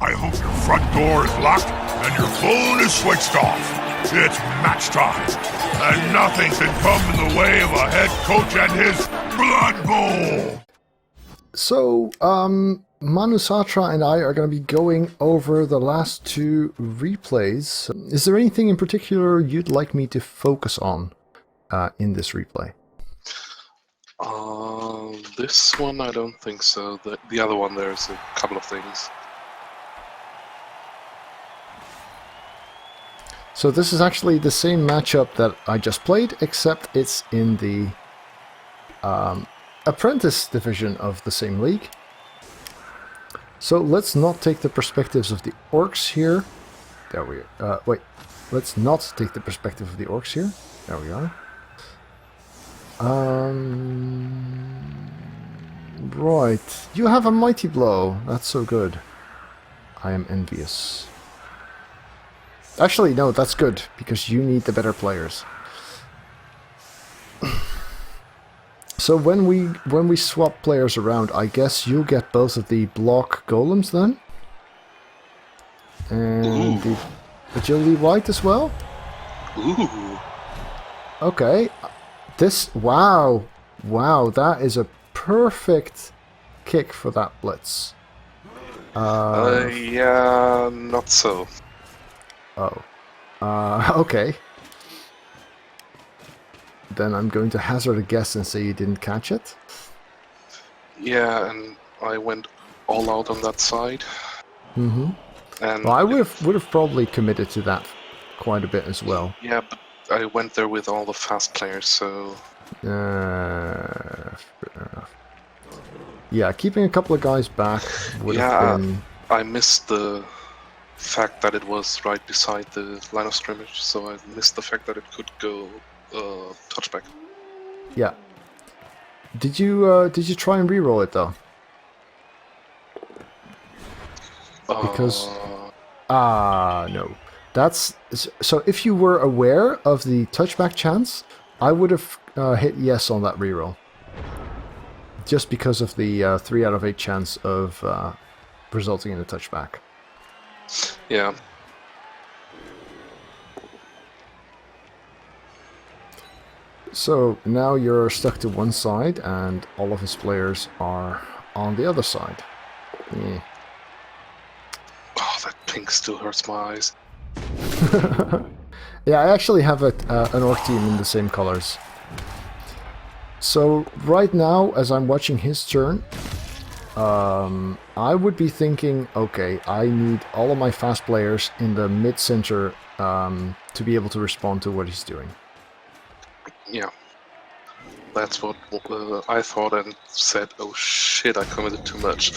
I hope your front door is locked and your phone is switched off. It's match time, and nothing can come in the way of a head coach and his Blood Bowl. So, ManusAtra and I are going to be going over the last two replays. Is there anything in particular you'd like me to focus on in this replay? This one I don't think so. The other one, there's a couple of things. So this is actually the same matchup that I just played, except it's in the Apprentice division of the same league. So let's not take the perspectives of the Orcs here. There we are. Wait, let's not take the perspective of the Orcs here. There we are. Right. You have a mighty blow. That's so good. I am envious. Actually, no, that's good, because you need the better players. So when we swap players around, I guess you'll get both of the block golems then? And the agility white as well? Ooh. Okay. Wow, that is a perfect kick for that Blitz. Yeah, not so. Oh. Okay. Then I'm going to hazard a guess and say you didn't catch it. Yeah, and I went all out on that side. Mm-hmm. And well, I would have probably committed to that quite a bit as well. Yeah, but I went there with all the fast players, so... Fair enough. Yeah, keeping a couple of guys back would have been... I missed the fact that it was right beside the line of scrimmage, so I missed the fact that it could go touchback. Yeah. Did you try and re-roll it though? Because no. That's so. If you were aware of the touchback chance, I would have hit yes on that reroll. Just because of the 3 out of 8 chance of resulting in a touchback. Yeah. So now you're stuck to one side, and all of his players are on the other side. Yeah. Oh, that pink still hurts my eyes. Yeah, I actually have an Orc team in the same colors. So right now, as I'm watching his turn, I would be thinking, okay, I need all of my fast players in the mid-center to be able to respond to what he's doing. Yeah. That's what I thought and said, oh shit, I committed too much.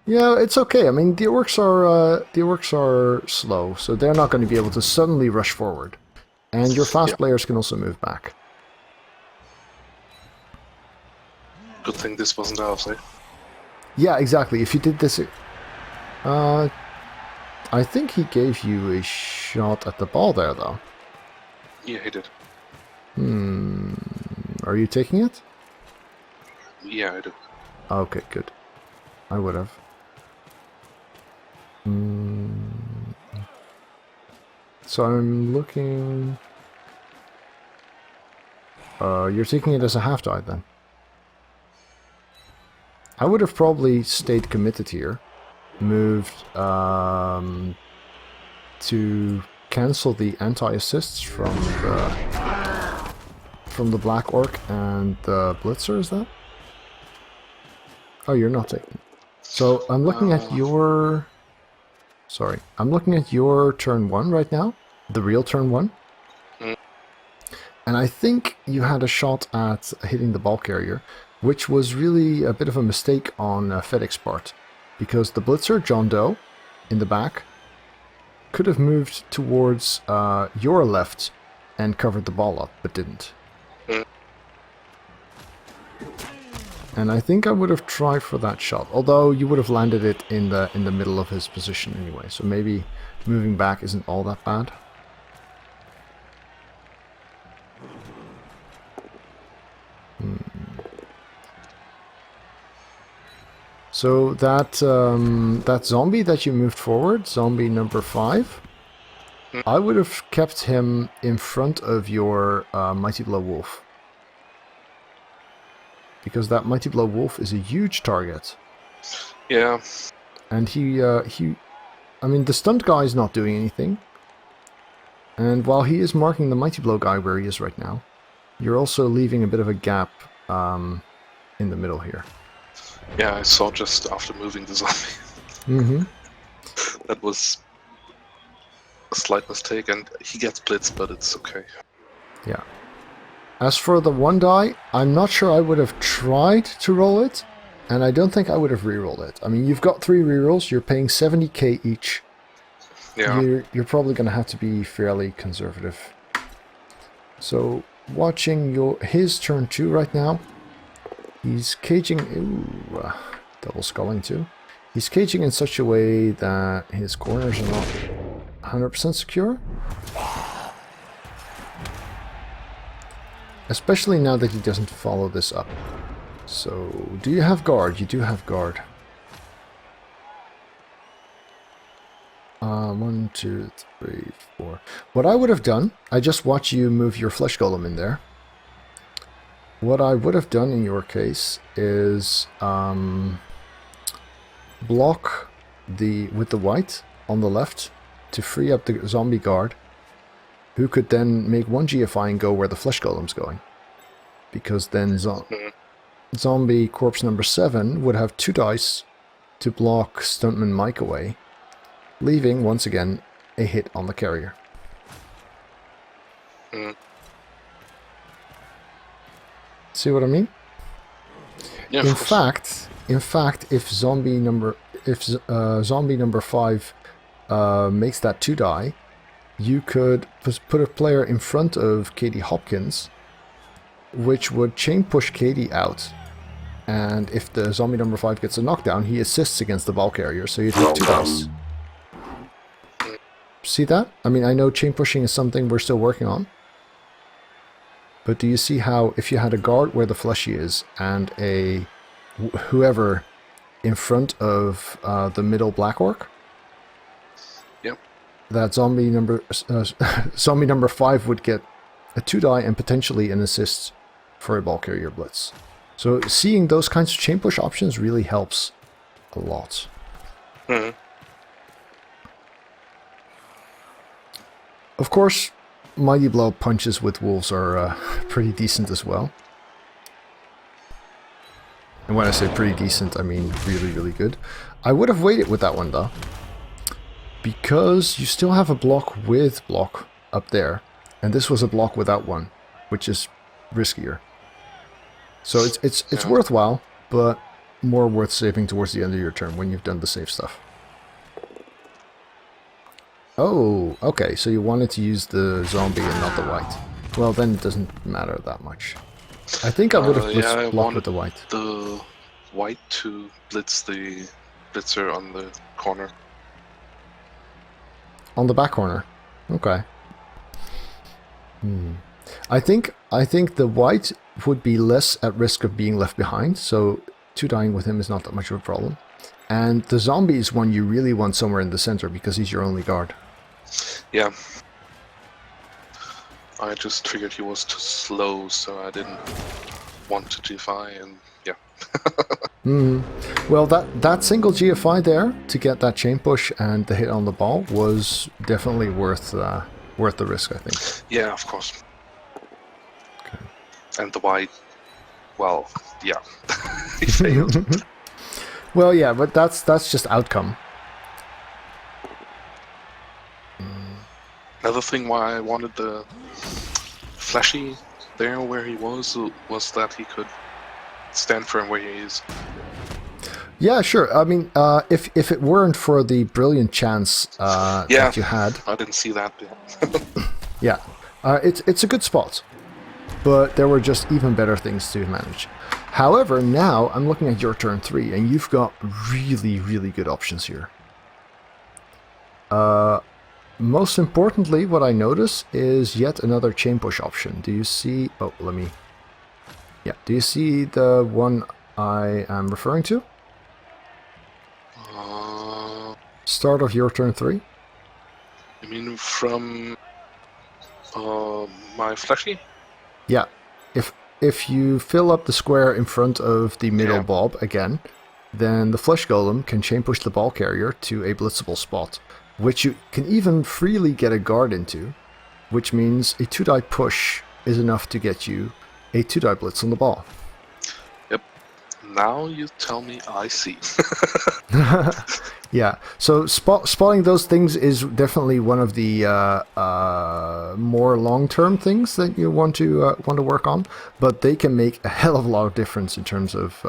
Yeah, it's okay. I mean, the orcs are slow, so they're not going to be able to suddenly rush forward. And your fast players can also move back. Good thing this wasn't ours, eh? Yeah, exactly. If you did this... I think he gave you a shot at the ball there, though. Yeah, he did. Are you taking it? Yeah, I do. Okay, good. I would have. So I'm looking... you're taking it as a half-die then? I would have probably stayed committed here. Moved to cancel the anti-assists from the Black Orc and the Blitzer, is that? Oh, you're not taking. So I'm looking at your... Sorry, I'm looking at your turn 1 right now. The real turn 1. And I think you had a shot at hitting the ball carrier, which was really a bit of a mistake on Fedic's part. Because the Blitzer, John Doe, in the back, could have moved towards your left and covered the ball up, but didn't. And I think I would have tried for that shot, although you would have landed it in the middle of his position anyway, so maybe moving back isn't all that bad. So that that zombie that you moved forward, zombie number 5, I would have kept him in front of your Mighty Blow Wolf. Because that Mighty Blow Wolf is a huge target. Yeah. And I mean, the stunned guy is not doing anything. And while he is marking the Mighty Blow guy where he is right now, you're also leaving a bit of a gap in the middle here. Yeah, I saw just after moving the zombie. Mm-hmm. That was a slight mistake, and he gets blitzed, but it's okay. Yeah. As for the one die, I'm not sure I would have tried to roll it, and I don't think I would have re-rolled it. I mean, you've got 3 rerolls, you're paying 70k each. Yeah. You're probably going to have to be fairly conservative. So, watching his turn 2 right now, he's caging... Ooh, double sculling too. He's caging in such a way that his corners are not 100% secure. Especially now that he doesn't follow this up. So, do you have guard? You do have guard. 1, 2, 3, 4. What I would have done, I just watch you move your flesh golem in there. What I would have done in your case is block with the white on the left to free up the zombie guard, who could then make 1 GFI and go where the flesh golem's going. Because then zombie corpse number 7 would have 2 dice to block Stuntman Mike away, leaving, once again, a hit on the carrier. See what I mean? Yeah, in fact, if zombie number 5 makes that 2 die, you could put a player in front of Katie Hopkins, which would chain push Katie out. And if the zombie number 5 gets a knockdown, he assists against the ball carrier, so you'd have 2 dice. See that? I mean, I know chain pushing is something we're still working on. But do you see how if you had a guard where the fleshy is and a whoever in front of the middle black orc? Yep. That zombie number 5 would get a 2 die and potentially an assist for a ball carrier blitz. So seeing those kinds of chain push options really helps a lot. Of course, Mighty Blow punches with wolves are pretty decent as well. And when I say pretty decent, I mean really, really good. I would have waited with that one though, because you still have a block with block up there, and this was a block without one, which is riskier. So it's worthwhile, but more worth saving towards the end of your turn when you've done the safe stuff. Oh, okay, so you wanted to use the zombie and not the white. Well, then it doesn't matter that much. I think I would have blocked with the white. The white to blitz the blitzer on the corner. On the back corner? Okay. I think the white would be less at risk of being left behind, so 2 dying with him is not that much of a problem. And the zombie is one you really want somewhere in the center because he's your only guard. Yeah. I just figured he was too slow, so I didn't want to GFI, and yeah. Well, that single GFI there to get that chain push and the hit on the ball was definitely worth the risk, I think. Yeah, of course. Okay. And the white, well, yeah, he failed. Well, yeah, but that's just outcome. Another thing why I wanted the flashy there where he was that he could stand firm where he is. Yeah, sure. I mean, if it weren't for the brilliant chance that you had, I didn't see that. yeah, it's a good spot, but there were just even better things to manage. However, now I'm looking at your turn 3, and you've got really, really good options here. Most importantly, what I notice is yet another chain push option. Do you see... Oh, let me... Yeah, do you see the one I am referring to? Start of your turn 3? You mean from my fleshy? Yeah. If you fill up the square in front of the middle bob again, then the flesh golem can chain push the ball carrier to a blitzable spot, which you can even freely get a guard into, which means a 2-die push is enough to get you a 2-die blitz on the ball. Yep. Now you tell me I see. Yeah, so spotting those things is definitely one of the more long-term things that you want to work on, but they can make a hell of a lot of difference in terms of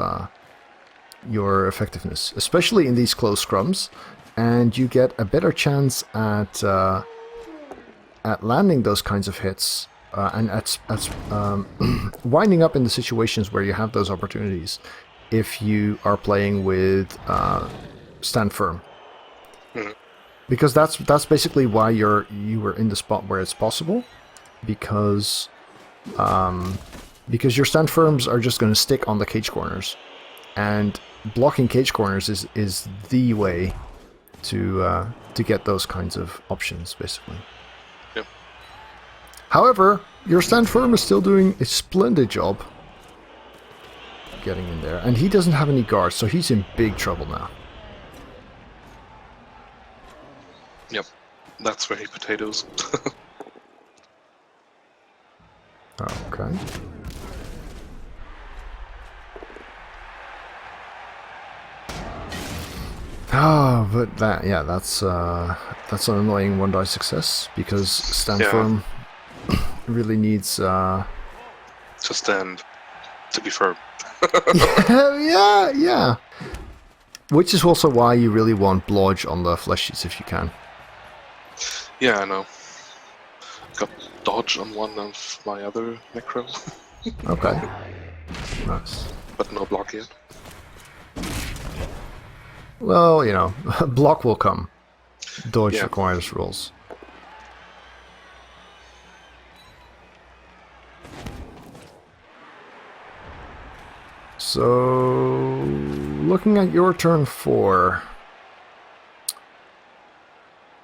your effectiveness, especially in these close scrums, and you get a better chance at landing those kinds of hits and at winding up in the situations where you have those opportunities if you are playing with stand firm. Because that's basically why you were in the spot where it's possible, because your stand firms are just going to stick on the cage corners, and blocking cage corners is the way to get those kinds of options, basically. Yep. However, your stand firm is still doing a splendid job getting in there, and he doesn't have any guards, so he's in big trouble now. Yep, that's very potatoes. Okay. Oh, but that's an annoying 1-die success, because stand firm really needs to stand, to be firm. yeah. Which is also why you really want blodge on the fleshies if you can. Yeah, I know. Got dodge on one of my other necro. Okay. Nice. But no block yet. Well, block will come. Dodge requires rolls. So, looking at your turn 4,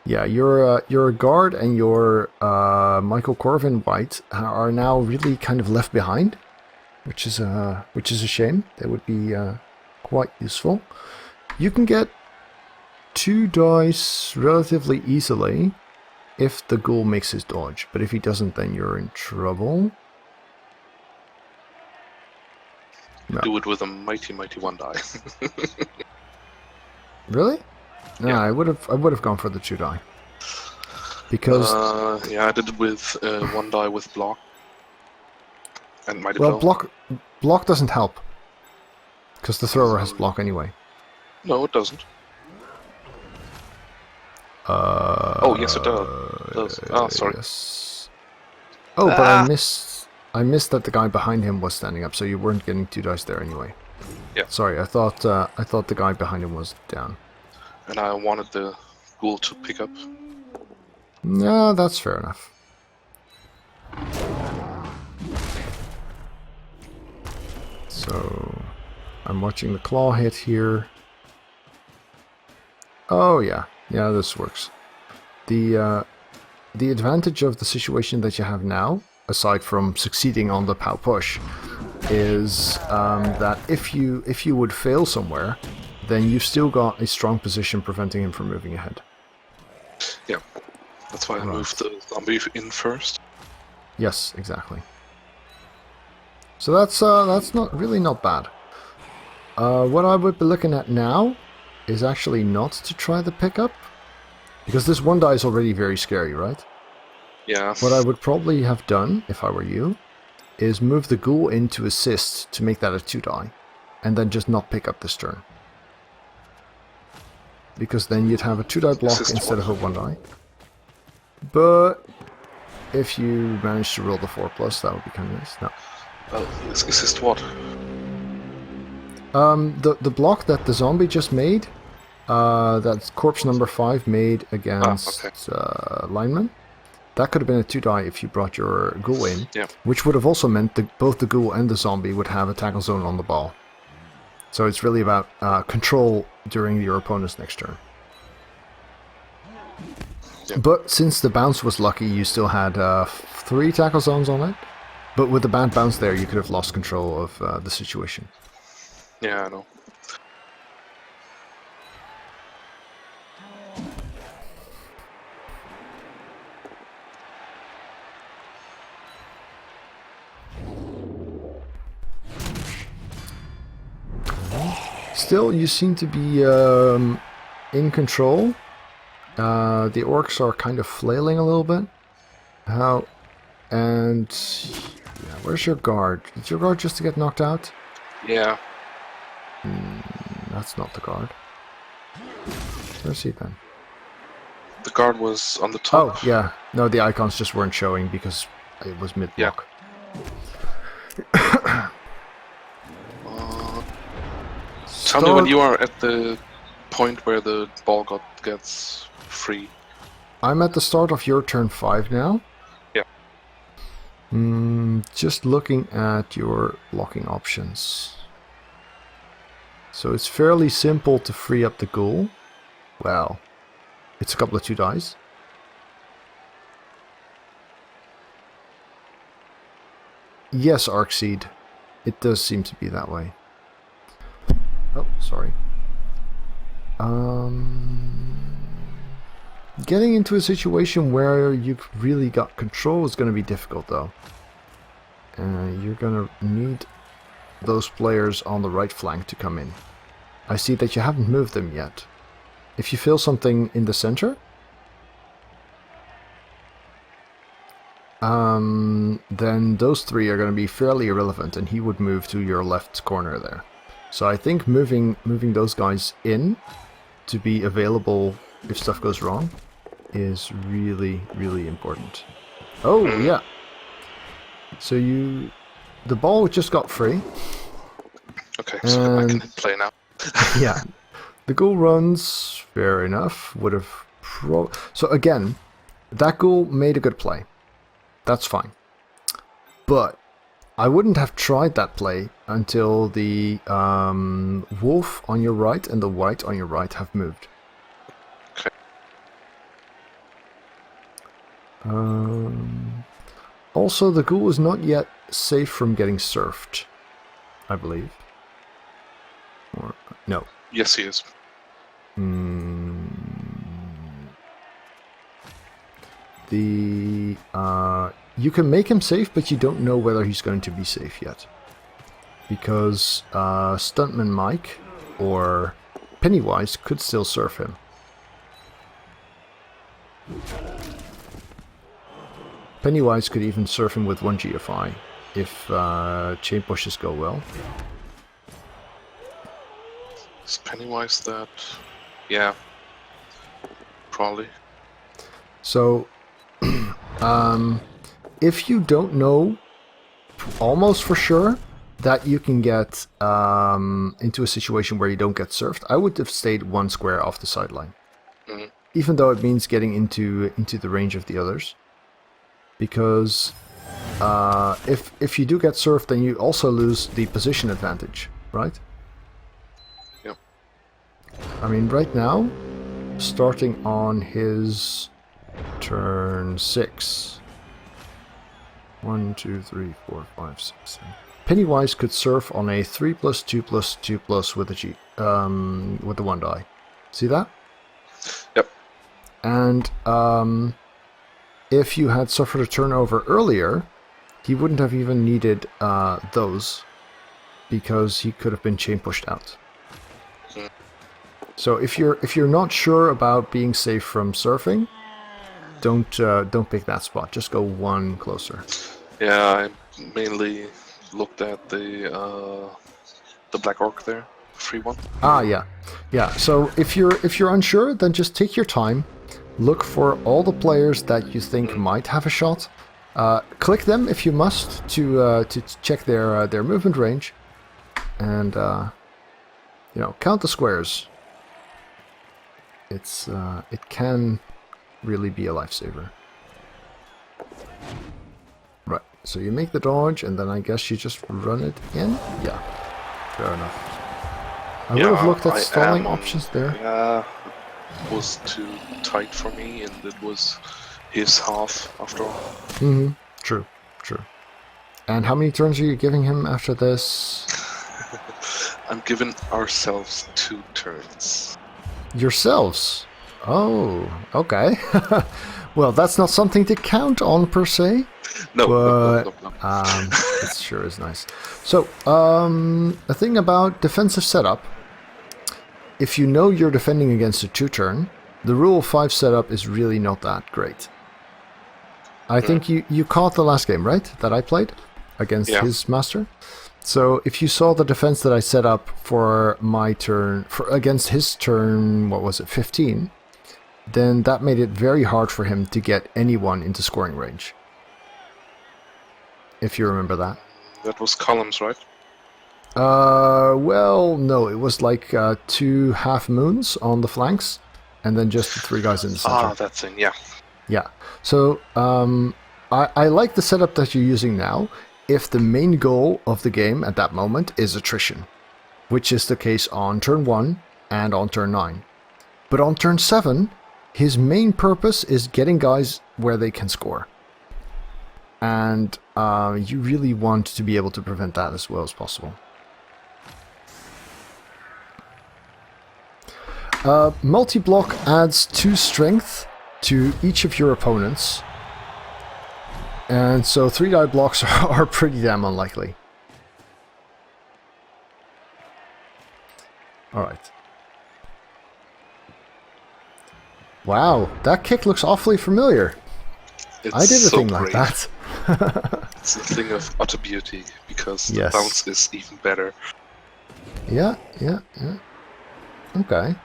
yeah, your guard and your Michael Corvin White are now really kind of left behind, which is a shame. They would be quite useful. You can get 2 dice relatively easily if the ghoul makes his dodge, but if he doesn't, then you're in trouble. No. Do it with a mighty 1-die. Really? No, Yeah. I would have gone for the 2-die. Because I did it with 1-die with block. And mighty well, blow. block doesn't help. Because the thrower has block anyway. No, it doesn't. Oh, yes, it does. Oh, sorry. Yes. Oh, but I missed that the guy behind him was standing up, so you weren't getting 2 dice there anyway. Yeah. Sorry, I thought the guy behind him was down. And I wanted the ghoul to pick up. No, that's fair enough. So, I'm watching the claw hit here. Oh yeah, this works. The advantage of the situation that you have now, aside from succeeding on the POW push, is that if you would fail somewhere, then you've still got a strong position preventing him from moving ahead. Yeah, that's why I moved the zombie in first. Yes, exactly. So that's not bad. What I would be looking at now is actually not to try the pickup, because this 1-die is already very scary, right? Yeah. What I would probably have done, if I were you, is move the ghoul in to assist to make that a 2-die, and then just not pick up this turn. Because then you'd have a 2-die block Assist instead what? of a 1-die. But if you manage to roll the 4+, that would be kind of nice. No. Assist what? The block that the zombie just made, that corpse number 5 made against lineman, that could have been a 2-die if you brought your ghoul in, which would have also meant that both the ghoul and the zombie would have a tackle zone on the ball. So it's really about control during your opponent's next turn. Yeah. But since the bounce was lucky, you still had 3 tackle zones on it. But with the bad bounce there, you could have lost control of the situation. Yeah, I know. Still, you seem to be in control. The orcs are kind of flailing a little bit. And yeah, where's your guard? Did your guard just to get knocked out? Yeah. That's not the guard. Where's he then? The guard was on the top. Oh, yeah. No, the icons just weren't showing because it was mid-block. Tell me when you are at the point where the ball gets free. I'm at the start of your turn 5 now. Yeah. Just looking at your blocking options. So it's fairly simple to free up the ghoul. Well, it's a couple of 2 dice. Yes, Arcseed. It does seem to be that way. Oh, sorry. Getting into a situation where you've really got control is going to be difficult, though. You're going to need those players on the right flank to come in. I see that you haven't moved them yet. If you feel something in the center, then those 3 are going to be fairly irrelevant, and he would move to your left corner there. So I think moving those guys in to be available if stuff goes wrong is really, really important. Oh, yeah. So the ball just got free. Okay, so I can play now. Yeah. The ghoul runs, fair enough, would have so again, that ghoul made a good play. That's fine. But I wouldn't have tried that play until the wolf on your right and the white on your right have moved. Okay. Also, the ghoul is not yet safe from getting surfed, I believe. Or no. Yes, he is. You can make him safe, but you don't know whether he's going to be safe yet. Because Stuntman Mike or Pennywise could still surf him. Pennywise could even surf him with 1 GFI if chain pushes go well. Is Pennywise that? Yeah. Probably. So, if you don't know almost for sure that you can get into a situation where you don't get surfed, I would have stayed 1 square off the sideline. Even though it means getting into the range of the others. Because if you do get surfed, then you also lose the position advantage, right? Yep. I mean, right now, starting on his turn 6. 1, 2, 3, 4, 5, 6, 7. Pennywise could surf on a 3+2+2+ with a G, with the 1 die. See that? Yep. And if you had suffered a turnover earlier, he wouldn't have even needed those, because he could have been chain pushed out. So if you're not sure about being safe from surfing, don't pick that spot. Just go 1 closer. Yeah, I mainly looked at the black orc there, free one. Ah, yeah. So if you're unsure, then just take your time. Look for all the players that you think might have a shot. Click them if you must to check their movement range, and count the squares. It can really be a lifesaver. Right. So you make the dodge, and then I guess you just run it in. Yeah. Fair enough. I would have looked at stalling options there. Yeah. was too tight for me, and it was his half after all. Mm-hmm. True. And how many turns are you giving him after this? I'm giving ourselves 2 turns. Yourselves? Oh, okay. Well, that's not something to count on per se. No. It sure is nice. So, the thing about defensive setup, if you know you're defending against a 2-turn, the rule 5 setup is really not that great. I think you caught the last game, right? That I played against his master. So if you saw the defense that I set up for my turn, against his turn, what was it, 15, then that made it very hard for him to get anyone into scoring range. If you remember that. That was columns, right? Well, no, it was like 2 half moons on the flanks, and then just the 3 guys in the center. Ah, that thing, yeah. Yeah. So I like the setup that you're using now if the main goal of the game at that moment is attrition, which is the case on turn 1 and on turn 9. But on turn 7, his main purpose is getting guys where they can score. And you really want to be able to prevent that as well as possible. Multi-block adds 2 strength to each of your opponents. And so 3-die blocks are pretty damn unlikely. Alright. Wow, that kick looks awfully familiar. I did a thing like that. It's a thing of utter beauty, because the bounce is even better. Yeah. Okay.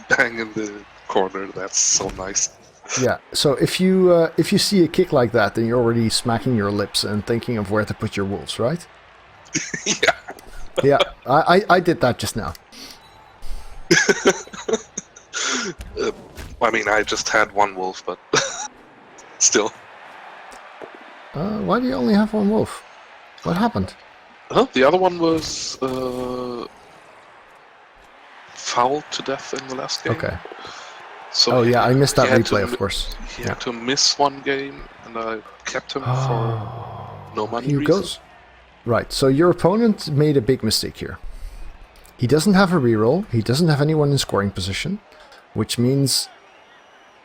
Bang in the corner, that's so nice. Yeah, so if you see a kick like that, then you're already smacking your lips and thinking of where to put your wolves, right? Yeah. Yeah, I did that just now. I mean, I just had 1 wolf, but still. Why do you only have 1 wolf? What happened? The other one was fouled to death in the last game. Okay. So I missed that replay, of course. He had to miss 1 game, and I kept him for no money Here goes. Right, so your opponent made a big mistake here. He doesn't have a reroll, he doesn't have anyone in scoring position, which means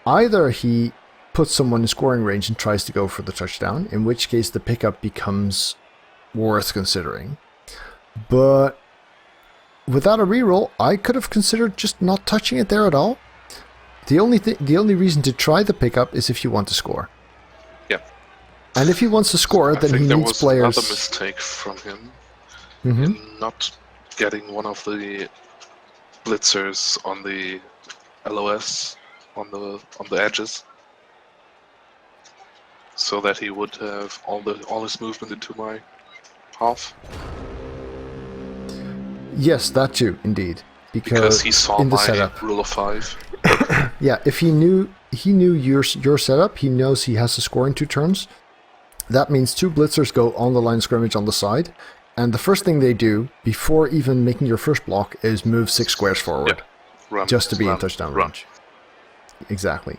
either he puts someone in scoring range and tries to go for the touchdown, in which case the pickup becomes worth considering. But without a reroll, I could have considered just not touching it there at all. The only reason to try the pickup is if you want to score. Yeah. And if he wants to score, then he needs players. Another mistake from him in not getting one of the blitzers on the LOS on the edges, so that he would have all his movement into my half. Yes, that too, indeed. Because he saw in the my setup. rule of 5. Yeah, if he knew your setup, he knows he has to score in 2 turns. That means 2 blitzers go on the line of scrimmage on the side, and the first thing they do before even making your first block is move 6 squares forward, just to be in touchdown range. Exactly,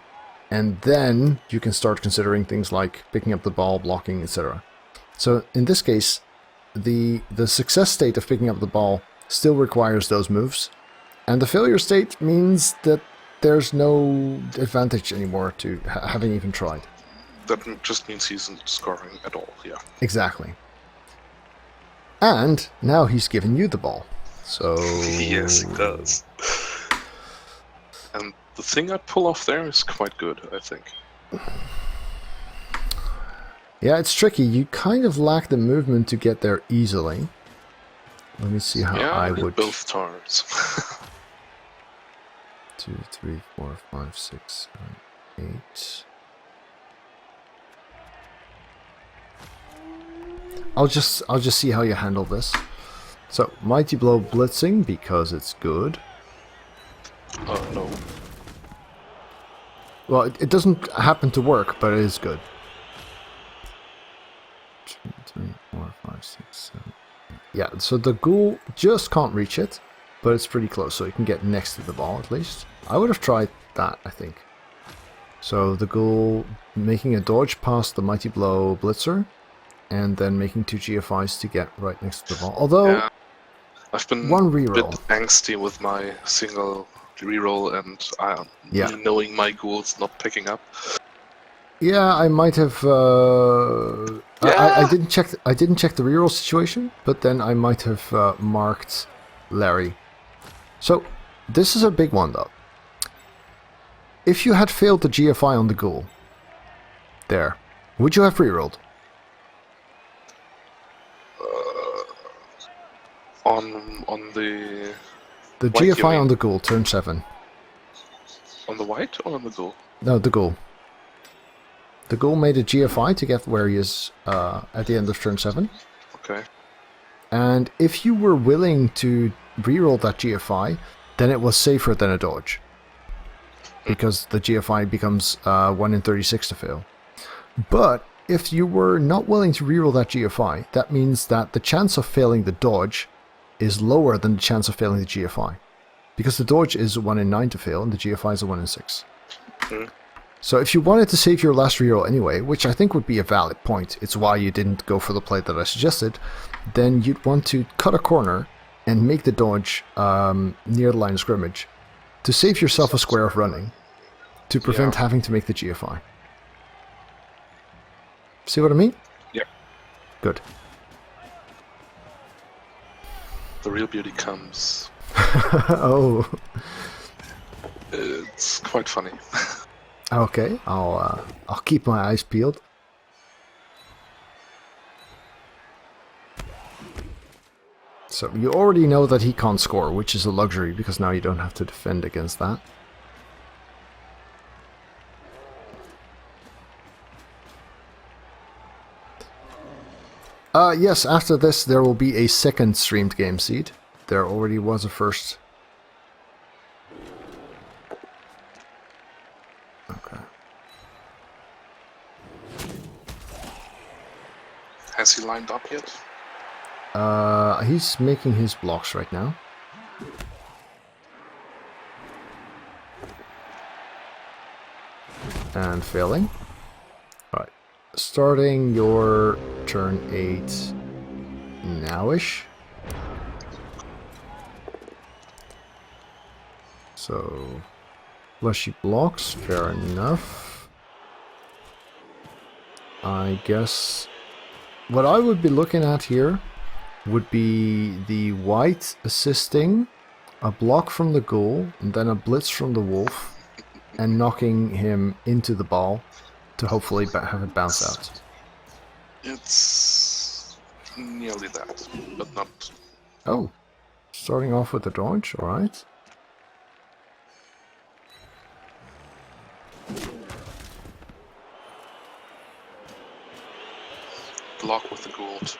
and then you can start considering things like picking up the ball, blocking, etc. So in this case, the success state of picking up the ball still requires those moves, and the failure state means that there's no advantage anymore to having even tried. That just means he's not scoring at all, yeah. Exactly. And now he's given you the ball, so... Yes, he does. And the thing I pull off there is quite good, I think. Yeah, it's tricky. You kind of lack the movement to get there easily. Let me see how I would... both turns. 2, 3, 4, 5, 6, 7, 8. I'll just see how you handle this. So, Mighty Blow blitzing because it's good. Oh no. Well, it doesn't happen to work, but it is good. 2, 3, 4, 5, 6, 7. Yeah, so the ghoul just can't reach it, but it's pretty close, so you can get next to the ball at least. I would have tried that, I think. So the ghoul making a dodge past the Mighty Blow Blitzer, and then making 2 GFIs to get right next to the ball. Although, Yeah. I've been one a bit reroll. angsty with my single reroll and Yeah. me knowing my ghouls not picking up. Yeah, I might have. I didn't check. I didn't check the reroll situation, but then I might have marked Larry. So this is a big one, though. If you had failed the GFI on the ghoul, there, would you have rerolled? On the The white, you GFI mean? on the ghoul, turn 7. On the white or on the ghoul? No, the ghoul. The ghoul made a GFI to get where he is at the end of turn 7. Okay. And if you were willing to reroll that GFI, then it was safer than a dodge. Because the GFI becomes 1 in 36 to fail. But if you were not willing to reroll that GFI, that means that the chance of failing the dodge is lower than the chance of failing the GFI. Because the dodge is 1 in 9 to fail, and the GFI is a 1 in 6. Mm. So if you wanted to save your last reroll anyway, which I think would be a valid point, it's why you didn't go for the play that I suggested, then you'd want to cut a corner and make the dodge near the line of scrimmage to save yourself a square of running, to prevent having to make the GFI. See what I mean? Yep. Good. The real beauty comes. Oh. It's quite funny. Okay, I'll keep my eyes peeled. So you already know that he can't score, which is a luxury because now you don't have to defend against that. Yes, after this there will be a second streamed game seed. There already was a first. Okay. Has he lined up yet? He's making his blocks right now. And failing. Alright. Starting your turn 8 nowish. So, fleshy blocks, fair enough. I guess what I would be looking at here would be the white assisting, a block from the ghoul, and then a blitz from the wolf, and knocking him into the ball to hopefully have it bounce out. It's nearly that, but not. Oh, starting off with the dodge, alright. Block with the ghoul to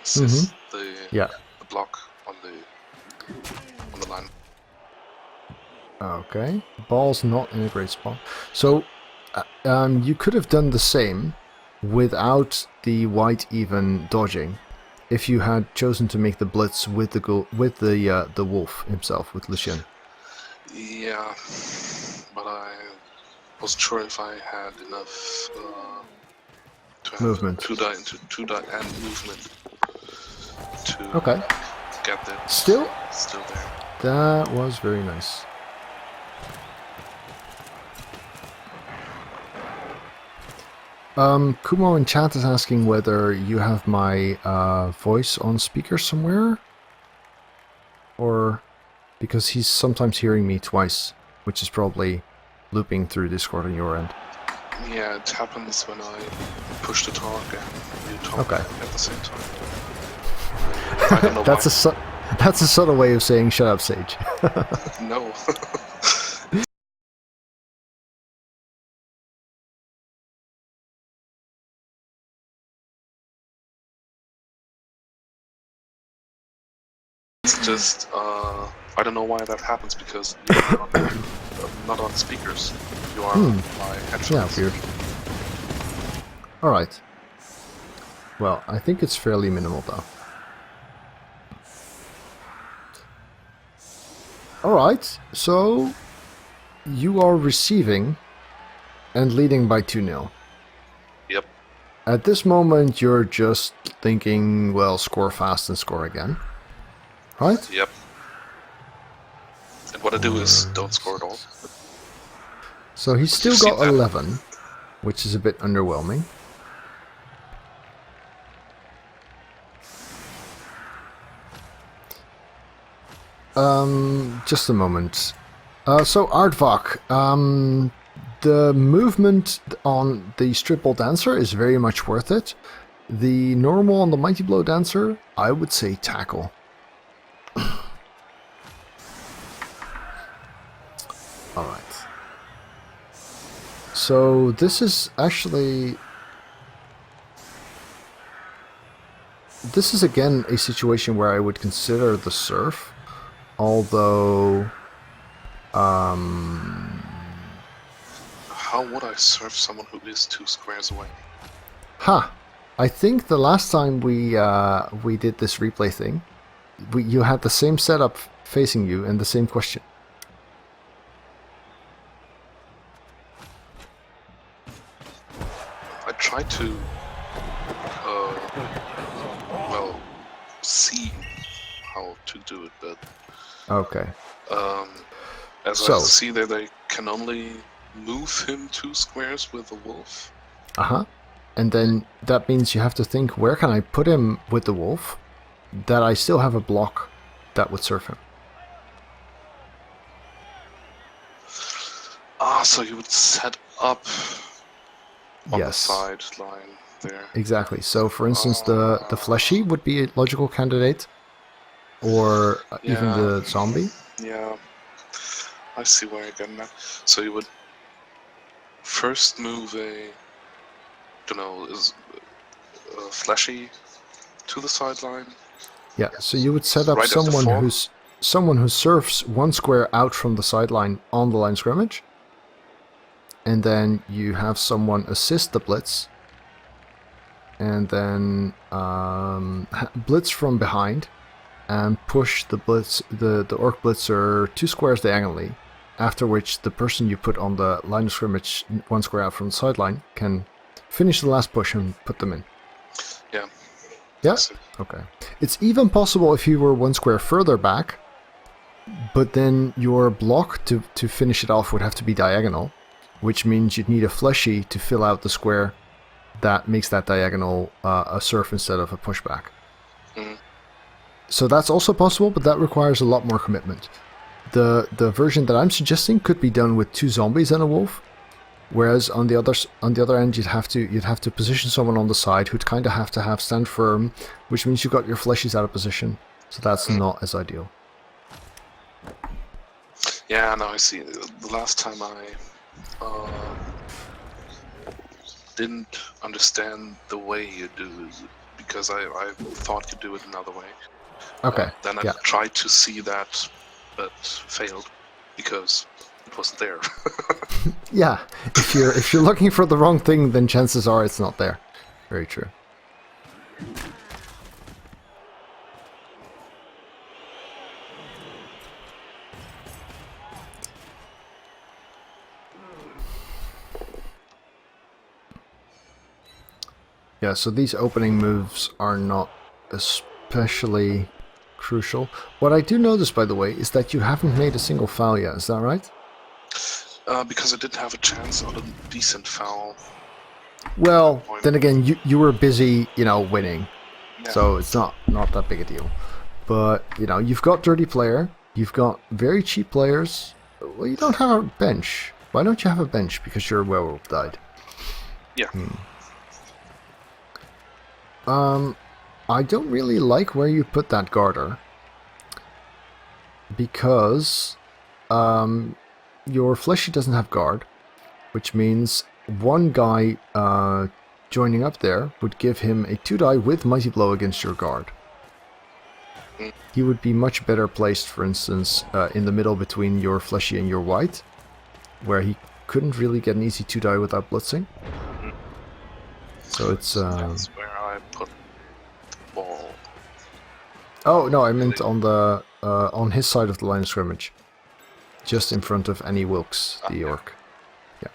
assist the block on the line. Okay, ball's not in a great spot. So, you could have done the same without the white even dodging, if you had chosen to make the blitz with the wolf himself, with Lucien. Yeah, but I wasn't sure if I had enough to have Movement. two die and movement to Okay. get that Still there. That was very nice. Kumo in chat is asking whether you have my voice on speaker somewhere, or because he's sometimes hearing me twice, which is probably looping through Discord on your end. Yeah, it happens when I push the talk and you talk Okay. at the same time. I don't know That's a subtle way of saying shut up, Sage. No. It's just, I don't know why that happens, because you're not on speakers. You are on my headphones. Yeah, weird. Alright. Well, I think it's fairly minimal though. Alright, so you are receiving and leading by 2-0. Yep. At this moment, you're just thinking, well, score fast and score again. Right? Yep. And what I do is don't score at all. So he's still got 11, which is a bit underwhelming. Just a moment. So Aardvark, the movement on the Stripple Dancer is very much worth it. The normal on the Mighty Blow Dancer, I would say tackle. Alright. So this is actually... This is again a situation where I would consider the Surf. Although, How would I serve someone who is 2 squares away? I think the last time we did this replay thing, you had the same setup facing you and the same question. I tried to, well, see how to do it, but Okay. as I see that I can only move him 2 squares with a wolf. And then that means you have to think, where can I put him with the wolf that I still have a block that would serve him? So you would set up on the Yes. sideline there. Exactly. So for instance, the fleshy would be a logical candidate, or even Yeah. the zombie. Yeah, I see where you're getting at. So you would first move a fleshy to the sideline. Yeah, so you would set up Right at the form. someone who serves 1 square out from the sideline on the line of scrimmage, and then you have someone assist the blitz, and then blitz from behind, and push the orc blitzer 2 squares diagonally. After which the person you put on the line of scrimmage 1 square out from the sideline can finish the last push and put them in. Yeah. Yeah? Okay. It's even possible if you were 1 square further back, but then your block to finish it off would have to be diagonal, which means you'd need a fleshy to fill out the square that makes that diagonal a surf instead of a pushback. Mm. So that's also possible, but that requires a lot more commitment. The version that I'm suggesting could be done with 2 zombies and a wolf, whereas on the other end you'd have to position someone on the side who'd kind of have to have stand firm, which means you've got your fleshies out of position. So that's not as ideal. Yeah, no, I see. The last time I didn't understand the way you do it, because I thought you do it another way. Okay. Then I tried to see that, but failed because it wasn't there. Yeah, if you're looking for the wrong thing, then chances are it's not there. Very true. Yeah, so these opening moves are not especially crucial. What I do notice, by the way, is that you haven't made a single foul yet. Is that right? Because I didn't have a chance on a decent foul. Well, then again, you were busy, winning. Yeah. So it's not that big a deal. But, you've got Dirty Player. You've got very cheap players. Well, you don't have a bench. Why don't you have a bench? Because your werewolf died. Yeah. I don't really like where you put that garter. Because your fleshy doesn't have guard, which means one guy joining up there would give him a 2-die with Mighty Blow against your guard. He would be much better placed, for instance, in the middle between your fleshy and your white, where he couldn't really get an easy 2-die without blitzing. So it's... That's where I put the ball. Oh, no, I meant on the on his side of the line of scrimmage. just in front of any Wilkes, the orc. Yeah.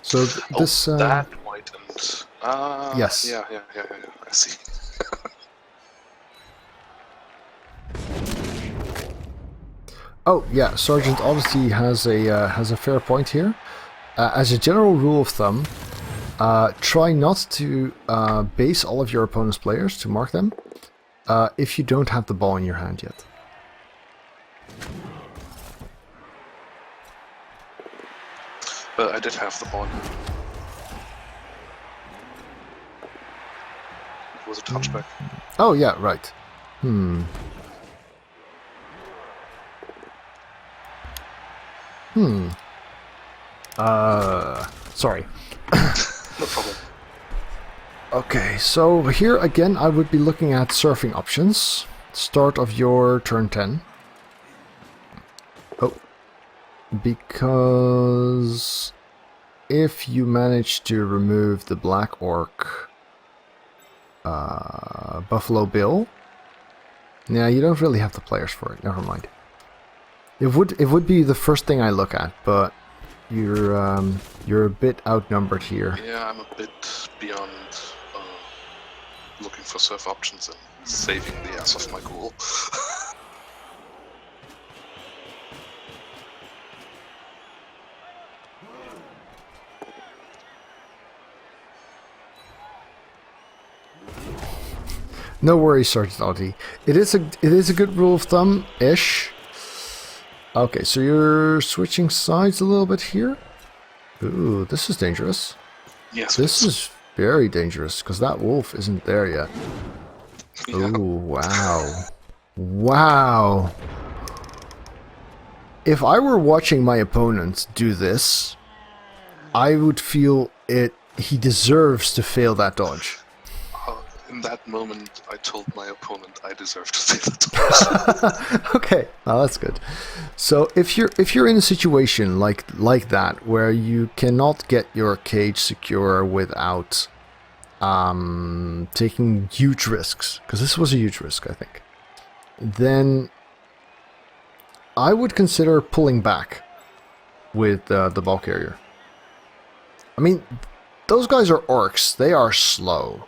So this... that whitened. Yes. Yeah, I see. Oh, yeah, Sergeant Odyssey has a fair point here. As a general rule of thumb, try not to base all of your opponent's players to mark them if you don't have the ball in your hand yet. But I did have the ball. It was a touchback. Oh, yeah, right. Sorry. No problem. Okay, so here again I would be looking at surfing options. Start of your turn 10. Oh. Because if you manage to remove the Black Orc Buffalo Bill, yeah, you don't really have the players for it, never mind. It would be the first thing I look at, but you're a bit outnumbered here. Yeah, I'm a bit beyond looking for surf options and saving the ass of my ghoul. No worries, Sergeant Audie. It is a good rule of thumb-ish. Okay, so you're switching sides a little bit here. Ooh, this is dangerous. Yes. This is very dangerous, because that wolf isn't there yet. Yeah. Ooh, wow. Wow. If I were watching my opponent do this, I would feel he deserves to fail that dodge. In that moment, I told my opponent I deserve to fail that. Okay, well, that's good. So if you're in a situation like that where you cannot get your cage secure without taking huge risks, because this was a huge risk, I think, then I would consider pulling back with the ball carrier. I mean, those guys are orcs. They are slow.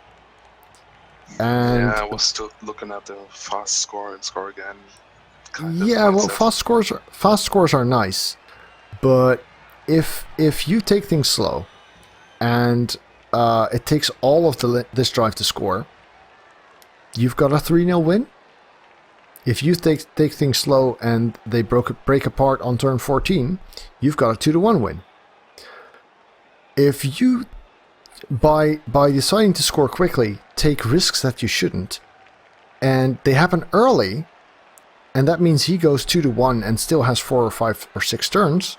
And yeah, I was still looking at the fast score and score again. Yeah, well, fast scores are nice, but if you take things slow, and it takes all of this drive to score, you've got a 3-0 win. If you take things slow and they break apart on turn 14, you've got a 2-1 win. If you by deciding to score quickly, take risks that you shouldn't, and they happen early, and that means he goes 2-1 and still has 4 or 5 or 6 turns,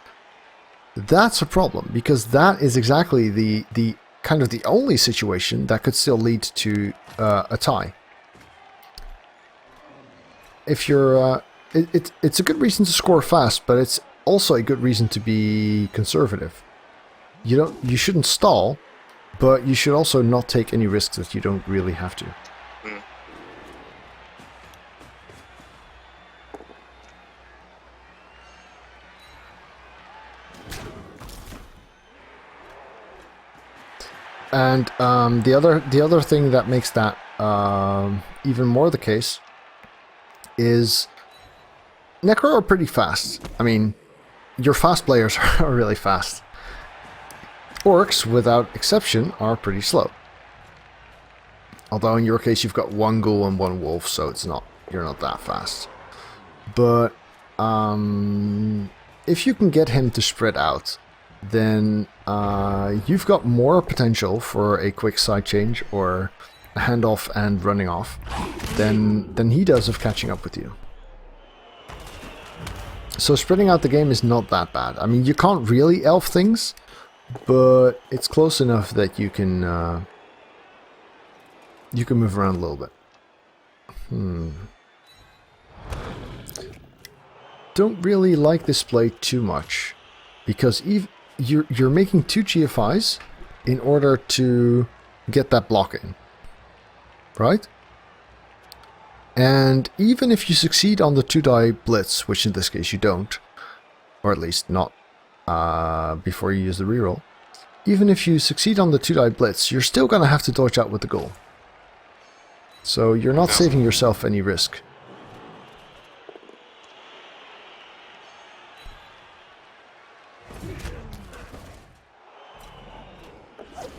that's a problem, because that is exactly the kind of the only situation that could still lead to a tie. If you're, it's a good reason to score fast, but it's also a good reason to be conservative. You shouldn't stall, but you should also not take any risks that you don't really have to. Mm. And the other thing that makes that even more the case is Necro are pretty fast. I mean, your fast players are really fast. Orcs, without exception, are pretty slow. Although in your case you've got 1 ghoul and 1 wolf, so you're not that fast. But if you can get him to spread out, then you've got more potential for a quick side change or a handoff and running off than he does of catching up with you. So spreading out the game is not that bad. I mean, you can't really elf things, but it's close enough that you can move around a little bit. Don't really like this play too much, because you're making 2 GFIs in order to get that block in, right? And even if you succeed on the 2-die Blitz, which in this case you don't, or at least not before you use the reroll, even if you succeed on the 2-die Blitz, you're still going to have to dodge out with the ghoul. So you're not saving yourself any risk.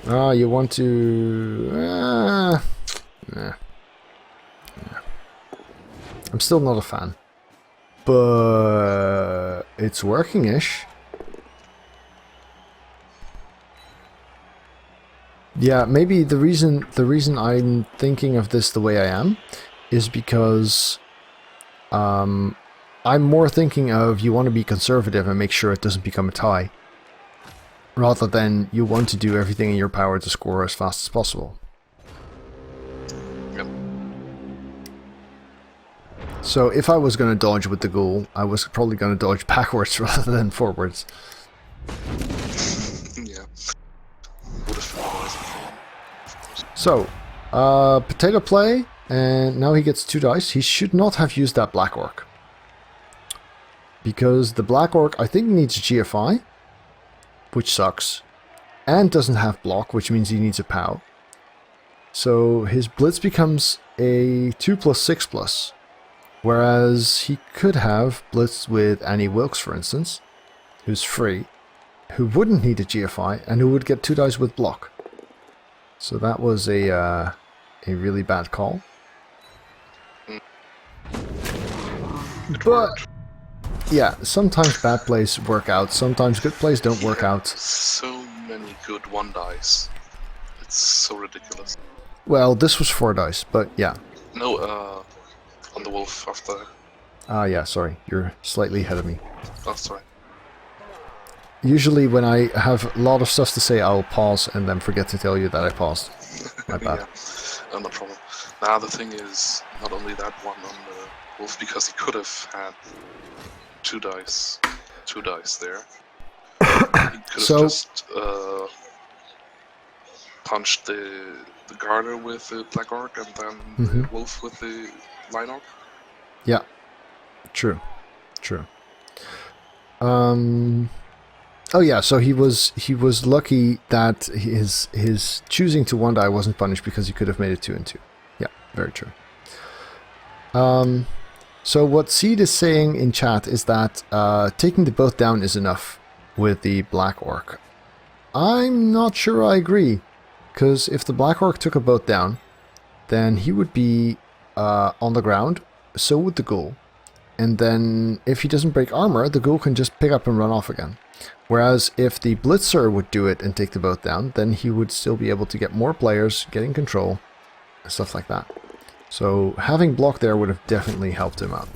You want to... nah. I'm still not a fan. But it's working-ish. Yeah, maybe the reason I'm thinking of this the way I am is because I'm more thinking of you want to be conservative and make sure it doesn't become a tie, rather than you want to do everything in your power to score as fast as possible. Yep. So if I was going to dodge with the ghoul, I was probably going to dodge backwards rather than forwards. Yeah. Would have been wise, of course. So, potato play, and now he gets 2 dice. He should not have used that black orc, because the black orc I think needs a GFI, which sucks, and doesn't have block, which means he needs a POW. So his blitz becomes a 2+6+, whereas he could have blitzed with Annie Wilkes, for instance, who's free, who wouldn't need a GFI, and who would get 2 dice with block. So that was a really bad call. But yeah, sometimes bad plays work out, sometimes good plays don't work out. So many good 1 dice. It's so ridiculous. Well, this was 4 dice, but yeah. No, on the wolf after. Yeah, sorry, you're slightly ahead of me. Oh, sorry. Usually when I have a lot of stuff to say, I'll pause and then forget to tell you that I paused. My bad. Yeah, no problem. Now the thing is, not only that one on the wolf, because he could have had 2 dice there. He could have just punched the garter with the black orc and then the wolf with the line orc. Yeah, true. Oh yeah, so he was lucky that his choosing to 1 die wasn't punished, because he could have made it 2 and 2. Yeah, very true. So what Seed is saying in chat is that taking the both down is enough with the black orc. I'm not sure I agree, because if the black orc took a both down, then he would be on the ground, so would the ghoul. And then if he doesn't break armor, the ghoul can just pick up and run off again. Whereas if the blitzer would do it and take the both down, then he would still be able to get more players, getting control, and stuff like that. So having block there would have definitely helped him out.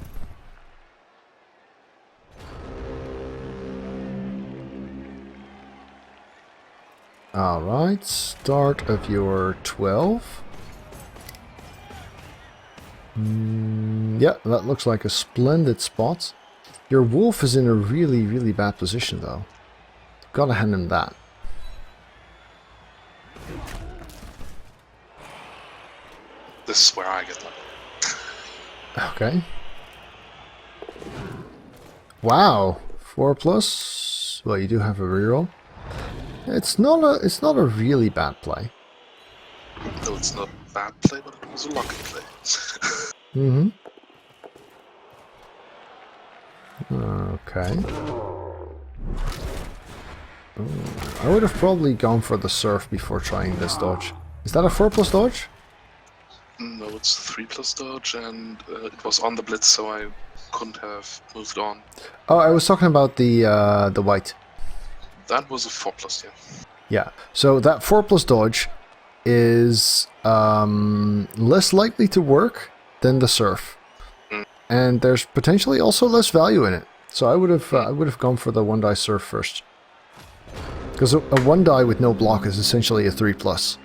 Alright, start of your 12. Yeah, that looks like a splendid spot. Your wolf is in a really, really bad position though. Gotta hand him that. This is where I get lucky. Okay. Wow, 4+. Well, you do have a reroll. It's not a really bad play. No, it's not a bad play, but it was a lucky play. Okay. I would have probably gone for the surf before trying this dodge. Is that a 4+ dodge? No, it's 3+ dodge, and it was on the blitz, so I couldn't have moved on. Oh, I was talking about the white. That was a 4+, yeah. Yeah, so that 4+ dodge is less likely to work than the surf, and there's potentially also less value in it. So I would have gone for the 1 die surf first, because a 1 die with no block is essentially a 3+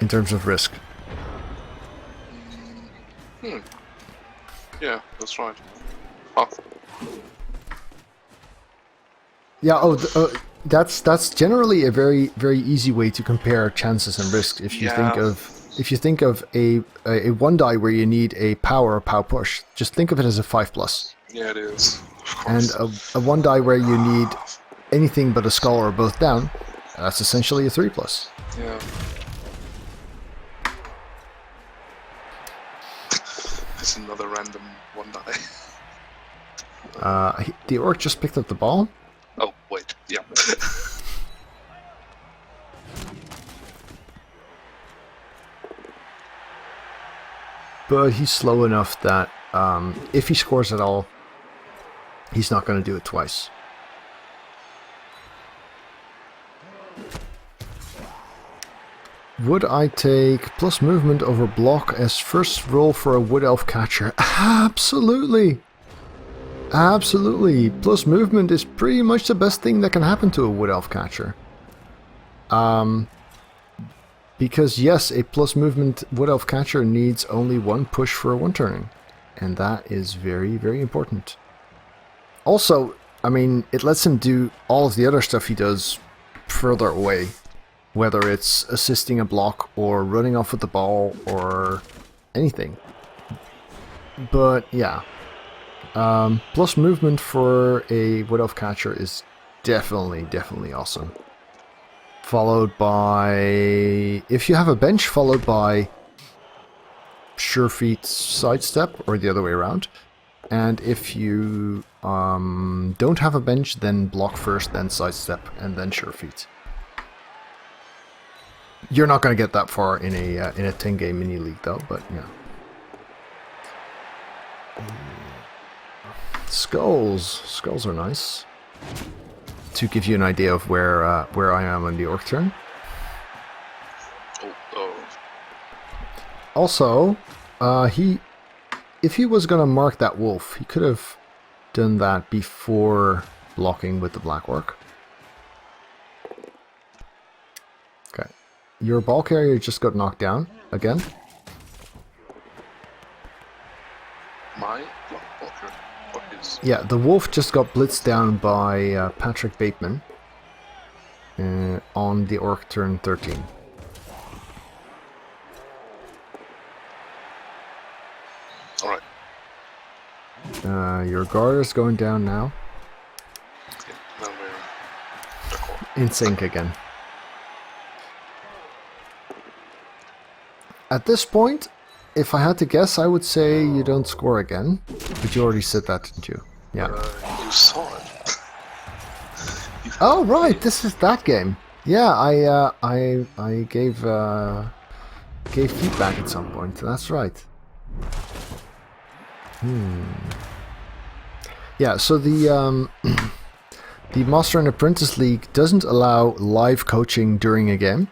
in terms of risk. Yeah, that's right. Oh. Yeah. That's generally a very, very easy way to compare chances and risks. If you think of if you think of a 1 die where you need a power or power push, just think of it as a 5+. Yeah, it is. And a 1 die where you need anything but a skull or both down, that's essentially a 3+. Yeah. There's another random 1 die. The orc just picked up the ball. Oh, wait. Yeah. But he's slow enough that if he scores at all, he's not going to do it twice. Would I take plus movement over block as first roll for a wood elf catcher? Absolutely! Absolutely! Plus movement is pretty much the best thing that can happen to a wood elf catcher. Because yes, a plus movement wood elf catcher needs only 1 push for a 1 turning. And that is very, very important. Also, I mean, it lets him do all of the other stuff he does further away. Whether it's assisting a block or running off with the ball or anything. But yeah. Plus movement for a wood elf catcher is definitely awesome. Followed by, if you have a bench, followed by sure feet sidestep, or the other way around. And if you don't have a bench, then block first, then sidestep, and then sure feet. You're not going to get that far in a 10-game mini league, though. But yeah. Skulls are nice. To give you an idea of where I am on the orc turn. Also, if he was gonna mark that wolf, he could have done that before blocking with the black orc. Okay, your ball carrier just got knocked down again. My ball carrier. Yeah, the wolf just got blitzed down by Patrick Bateman on the orc turn 13. Alright. Your guard is going down now. Okay, now we're in sync again. At this point, if I had to guess, I would say you don't score again. But you already said that, didn't you? Yeah. You saw it. Oh right, this is that game. Yeah, I gave feedback at some point. That's right. Yeah. So the the Master and Apprentice League doesn't allow live coaching during a game.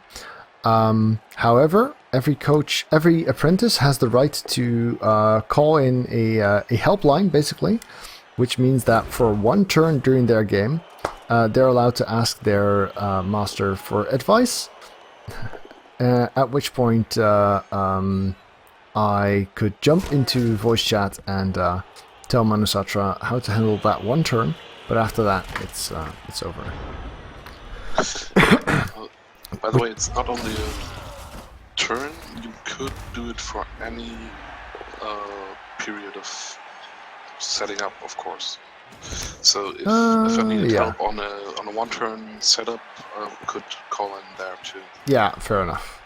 However, every apprentice has the right to call in a helpline, basically, which means that for 1 turn during their game, they're allowed to ask their master for advice. At which point, I could jump into voice chat and tell ManusAtra how to handle that 1 turn. But after that, it's over. By the way, it's not only a turn, you could do it for any period of setting up, of course. So if I needed help on a 1 turn setup, I could call in there too. Yeah, fair enough.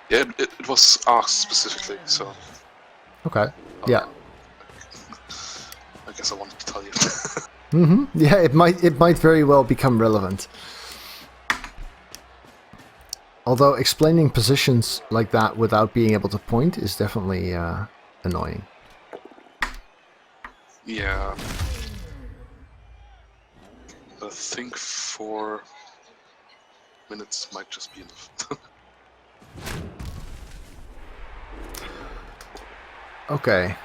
Yeah, it was asked specifically, so. Okay. Yeah. I guess I wanted to tell you. Yeah, it might very well become relevant. Although explaining positions like that without being able to point is definitely annoying. Yeah. I think 4 minutes might just be enough. Okay.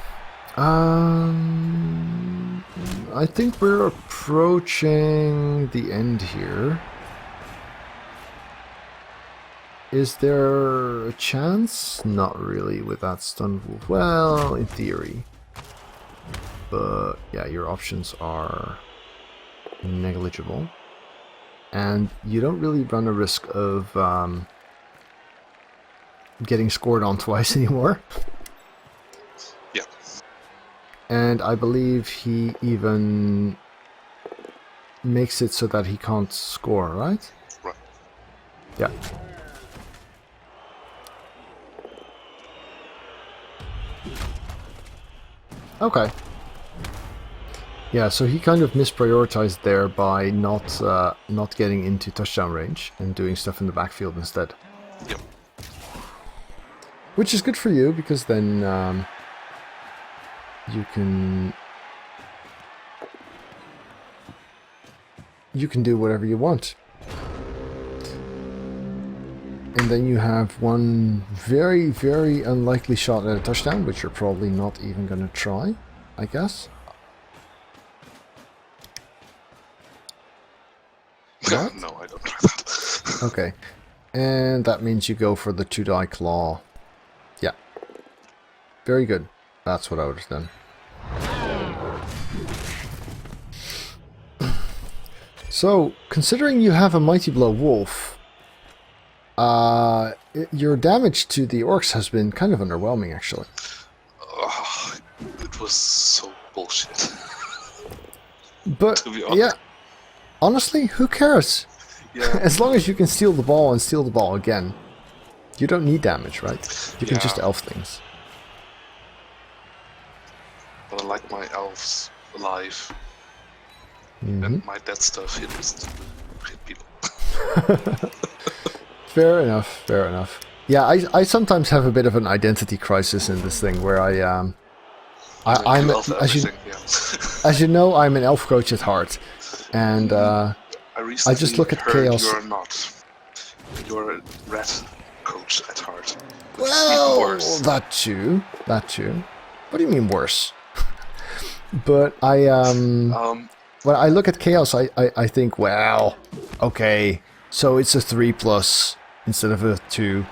I think we're approaching the end here. Is there a chance? Not really with that stun wolf. Well, in theory. But yeah, your options are negligible. And you don't really run a risk of getting scored on twice anymore. Yeah. And I believe he even makes it so that he can't score, right? Right. Yeah. Okay. Yeah, so he kind of misprioritized there by not getting into touchdown range and doing stuff in the backfield instead. Yep. Which is good for you, because then you can do whatever you want. And then you have one very, very unlikely shot at a touchdown, which you're probably not even going to try, I guess. What? No, I don't try that. Okay. And that means you go for the 2-die claw. Yeah. Very good. That's what I would have done. So, considering you have a Mighty Blow Wolf, your damage to the Orcs has been kind of underwhelming, actually. It was so bullshit. But, To be honest. yeah, honestly, who cares? Yeah. As long as you can steal the ball and steal the ball again, you don't need damage, right? You can Yeah. just elf things. But I like my elves alive. Mm-hmm. And my dead stuff hit people. Fair enough, fair enough. Yeah, I sometimes have a bit of an identity crisis in this thing where I'm as you know, I'm an elf coach at heart, and I just look at chaos. You're not. You're a rat coach at heart. That's Well, even worse. that too. What do you mean worse? But when I look at chaos, I think, well, okay, so it's a 3+ instead of a 2.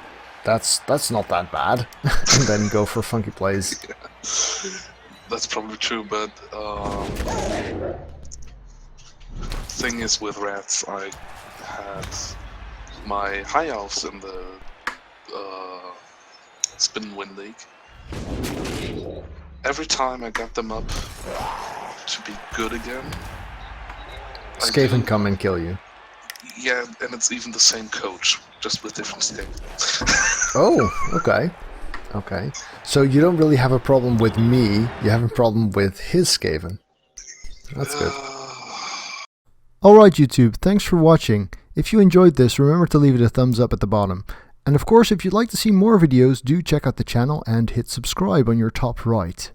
That's not that bad. And then go for funky plays. Yeah. That's probably true, but thing is with rats, I had my high elves in the spin win league. Every time I got them up to be good again, Skaven come and kill you. yeah, and it's even the same coach, just with different state. Oh, okay. Okay. So you don't really have a problem with me, you have a problem with his Skaven. That's good. Alright YouTube, thanks for watching. If you enjoyed this, remember to leave it a thumbs up at the bottom. And of course, if you'd like to see more videos, do check out the channel and hit subscribe on your top right.